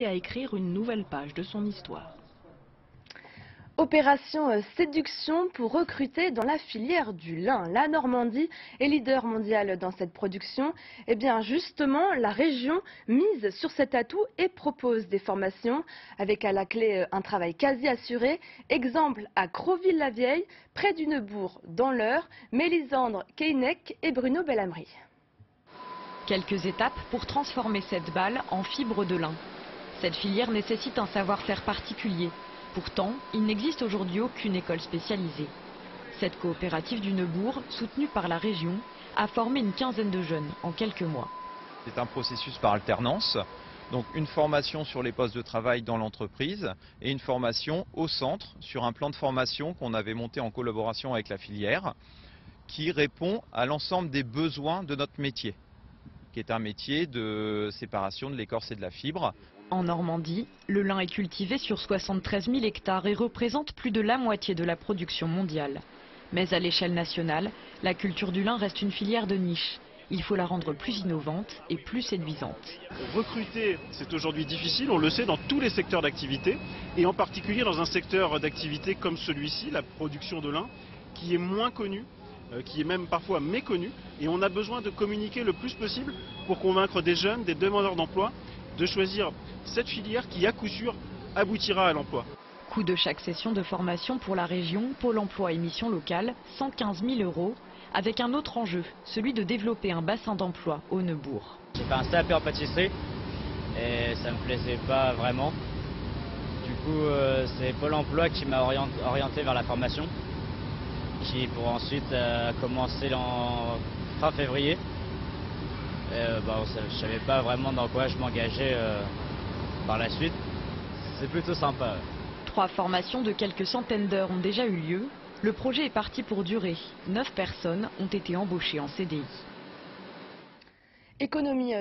et à écrire une nouvelle page de son histoire. Opération séduction pour recruter dans la filière du lin. La Normandie est leader mondial dans cette production. Et bien justement, la région mise sur cet atout et propose des formations avec à la clé un travail quasi assuré. Exemple à Creville-la-Vieille, près du Neubourg, dans l'Eure, Mélisandre Keinec et Bruno Bellamri. Quelques étapes pour transformer cette balle en fibre de lin. Cette filière nécessite un savoir-faire particulier. Pourtant, il n'existe aujourd'hui aucune école spécialisée. Cette coopérative du Neubourg, soutenue par la région, a formé une quinzaine de jeunes en quelques mois. C'est un processus par alternance, donc une formation sur les postes de travail dans l'entreprise et une formation au centre sur un plan de formation qu'on avait monté en collaboration avec la filière qui répond à l'ensemble des besoins de notre métier, qui est un métier de séparation de l'écorce et de la fibre. En Normandie, le lin est cultivé sur 73 000 hectares et représente plus de la moitié de la production mondiale. Mais à l'échelle nationale, la culture du lin reste une filière de niche. Il faut la rendre plus innovante et plus séduisante. Recruter, c'est aujourd'hui difficile, on le sait, dans tous les secteurs d'activité, et en particulier dans un secteur d'activité comme celui-ci, la production de lin, qui est moins connu, qui est même parfois méconnu, et on a besoin de communiquer le plus possible pour convaincre des jeunes, des demandeurs d'emploi, de choisir cette filière qui, à coup sûr, aboutira à l'emploi. Coût de chaque session de formation pour la région, Pôle emploi et Mission locale, 115 000 €, avec un autre enjeu, celui de développer un bassin d'emploi au Neubourg. J'ai fait un CAP en pâtisserie et ça me plaisait pas vraiment. Du coup, c'est Pôle emploi qui m'a orienté vers la formation, qui pour ensuite commencer en fin février. Je savais pas vraiment dans quoi je m'engageais par la suite. C'est plutôt sympa. 3 formations de quelques centaines d'heures ont déjà eu lieu. Le projet est parti pour durer. 9 personnes ont été embauchées en CDI. Économie